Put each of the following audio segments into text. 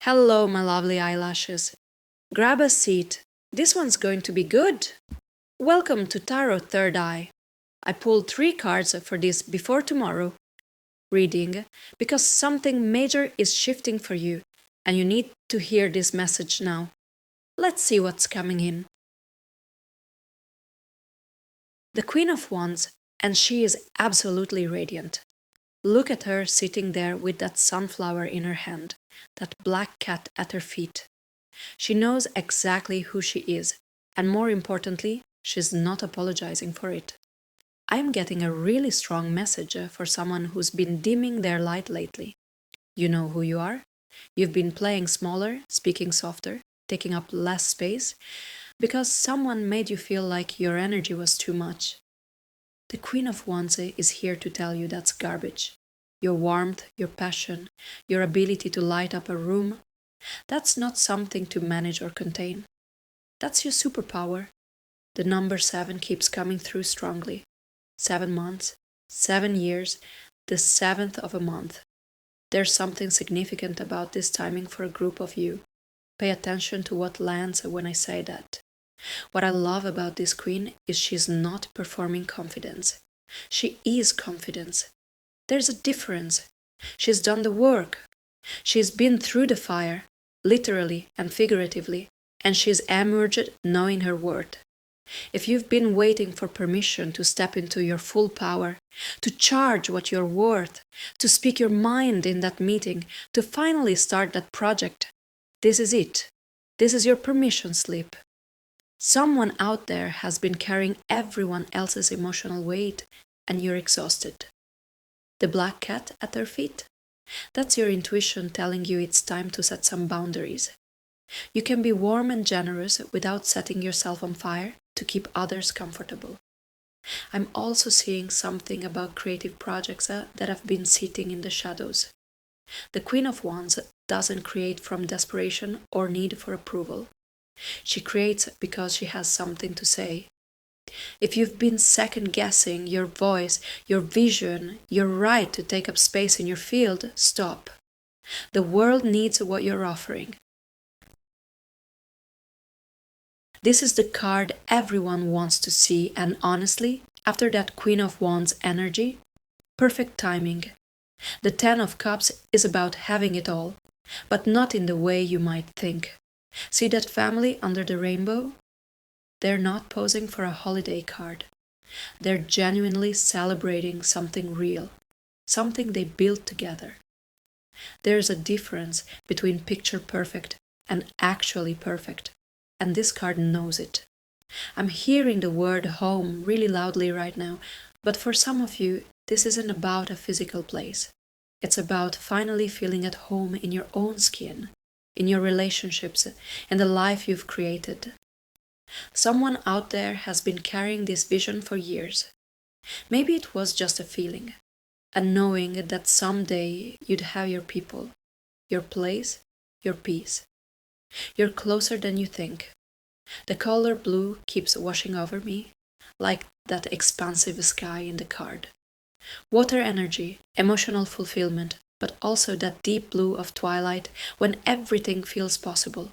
Hello, my lovely eyelashes. Grab a seat. This one's going to be good. Welcome to Tarot Third Eye. I pulled three cards for this before tomorrow reading because something major is shifting for you and you need to hear this message now. Let's see what's coming in. The Queen of Wands, and she is absolutely radiant. Look at her sitting there with that sunflower in her hand, that black cat at her feet. She knows exactly who she is, and more importantly, she's not apologizing for it. I am getting a really strong message for someone who's been dimming their light lately. You know who you are? You've been playing smaller, speaking softer, taking up less space, because someone made you feel like your energy was too much. The Queen of Wands is here to tell you that's garbage. Your warmth, your passion, your ability to light up a room, that's not something to manage or contain. That's your superpower. The number 7 keeps coming through strongly. 7 months, 7 years, the 7th of a month. There's something significant about this timing for a group of you. Pay attention to what lands when I say that. What I love about this queen is she's not performing confidence. She is confidence. There's a difference. She's done the work. She's been through the fire, literally and figuratively, and she's emerged knowing her worth. If you've been waiting for permission to step into your full power, to charge what you're worth, to speak your mind in that meeting, to finally start that project, this is it. This is your permission slip. Someone out there has been carrying everyone else's emotional weight, and you're exhausted. The black cat at their feet? That's your intuition telling you it's time to set some boundaries. You can be warm and generous without setting yourself on fire to keep others comfortable. I'm also seeing something about creative projects that have been sitting in the shadows. The Queen of Wands doesn't create from desperation or need for approval. She creates because she has something to say. If you've been second guessing your voice, your vision, your right to take up space in your field, stop. The world needs what you're offering. This is the card everyone wants to see, and honestly, after that Queen of Wands energy, perfect timing. The Ten of Cups is about having it all, but not in the way you might think. See that family under the rainbow? They're not posing for a holiday card. They're genuinely celebrating something real, something they built together. There's a difference between picture perfect and actually perfect, and this card knows it. I'm hearing the word home really loudly right now, but for some of you, this isn't about a physical place. It's about finally feeling at home in your own skin, in your relationships, and the life you've created. Someone out there has been carrying this vision for years. Maybe it was just a feeling, a knowing that someday you'd have your people, your place, your peace. You're closer than you think. The color blue keeps washing over me, like that expansive sky in the card. Water energy, emotional fulfillment, but also that deep blue of twilight when everything feels possible.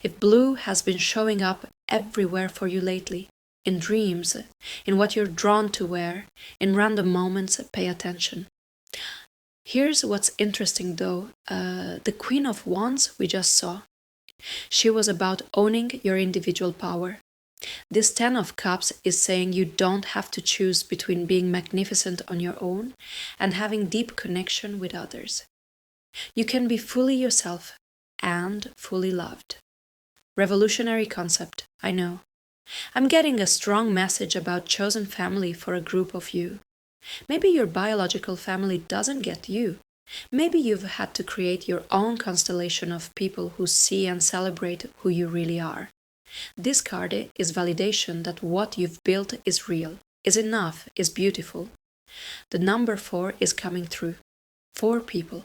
If blue has been showing up everywhere for you lately, in dreams, in what you're drawn to wear, in random moments, pay attention. Here's what's interesting though, the Queen of Wands we just saw. She was about owning your individual power. This Ten of Cups is saying you don't have to choose between being magnificent on your own and having deep connection with others. You can be fully yourself and fully loved. Revolutionary concept, I know. I'm getting a strong message about chosen family for a group of you. Maybe your biological family doesn't get you. Maybe you've had to create your own constellation of people who see and celebrate who you really are. This card is validation that what you've built is real, is enough, is beautiful. The number 4 is coming through. 4 people,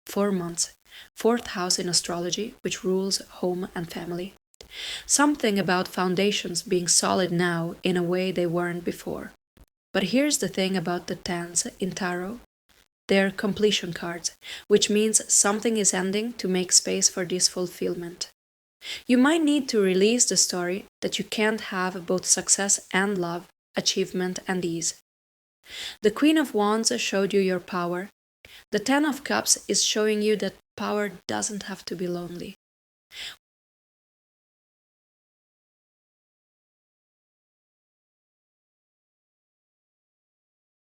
4 months, 4th house in astrology, which rules home and family. Something about foundations being solid now in a way they weren't before. But here's the thing about the tens in tarot. They're completion cards, which means something is ending to make space for this fulfillment. You might need to release the story that you can't have both success and love, achievement and ease. The Queen of Wands showed you your power. The Ten of Cups is showing you that power doesn't have to be lonely.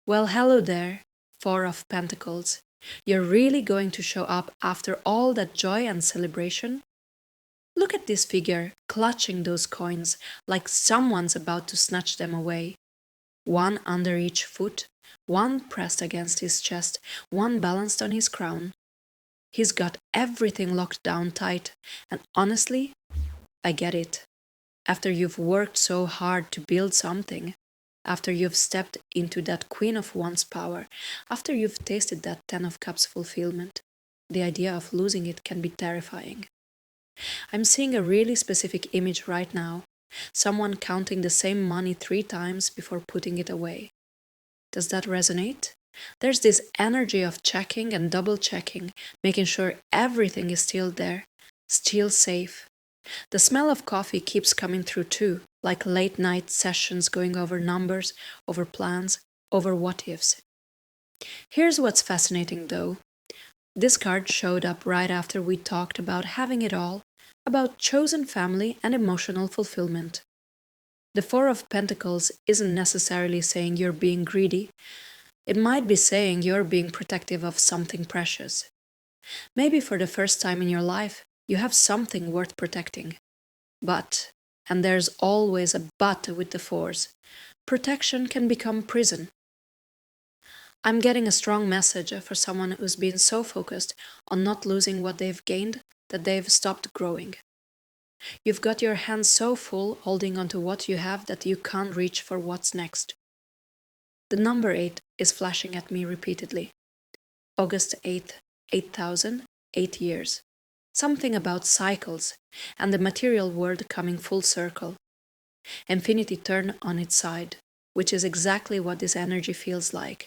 Well, hello there, Four of Pentacles. You're really going to show up after all that joy and celebration? Look at this figure clutching those coins like someone's about to snatch them away. One under each foot, one pressed against his chest, one balanced on his crown. He's got everything locked down tight, and honestly, I get it. After you've worked so hard to build something, after you've stepped into that Queen of Wands power, after you've tasted that Ten of Cups fulfillment, the idea of losing it can be terrifying. I'm seeing a really specific image right now. Someone counting the same money 3 times before putting it away. Does that resonate? There's this energy of checking and double checking, making sure everything is still there, still safe. The smell of coffee keeps coming through too, like late night sessions going over numbers, over plans, over what ifs. Here's what's fascinating though. This card showed up right after we talked about having it all, about chosen family and emotional fulfillment. The Four of Pentacles isn't necessarily saying you're being greedy. It might be saying you're being protective of something precious. Maybe for the first time in your life, you have something worth protecting. But, and there's always a but with the fours, protection can become prison. I'm getting a strong message for someone who's been so focused on not losing what they've gained that they've stopped growing. You've got your hands so full holding onto what you have that you can't reach for what's next. The number 8 is flashing at me repeatedly. August 8th, 8,000, 8 years. Something about cycles and the material world coming full circle. Infinity turned on its side, which is exactly what this energy feels like.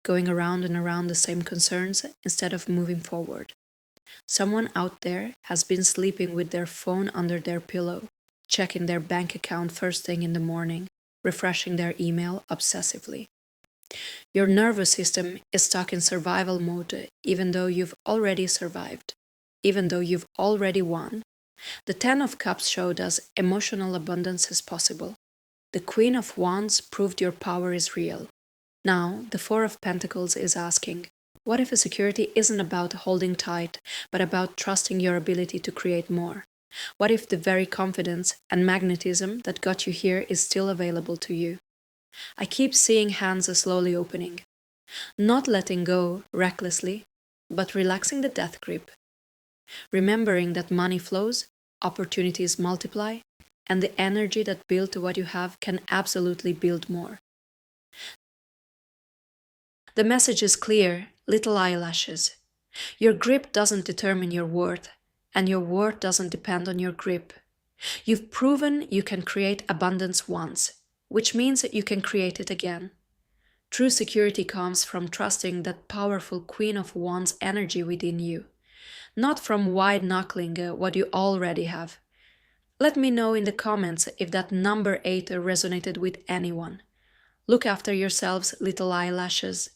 Going around and around the same concerns instead of moving forward. Someone out there has been sleeping with their phone under their pillow, checking their bank account first thing in the morning, refreshing their email obsessively. Your nervous system is stuck in survival mode even though you've already survived, even though you've already won. The Ten of Cups showed us emotional abundance is possible. The Queen of Wands proved your power is real. Now, the Four of Pentacles is asking, what if a security isn't about holding tight, but about trusting your ability to create more? What if the very confidence and magnetism that got you here is still available to you? I keep seeing hands slowly opening. Not letting go recklessly, but relaxing the death grip. Remembering that money flows, opportunities multiply, and the energy that built what you have can absolutely build more. The message is clear, little eyelashes. Your grip doesn't determine your worth, and your worth doesn't depend on your grip. You've proven you can create abundance once, which means that you can create it again. True security comes from trusting that powerful Queen of Wands energy within you, not from wide-knuckling what you already have. Let me know in the comments if that number 8 resonated with anyone. Look after yourselves, little eyelashes.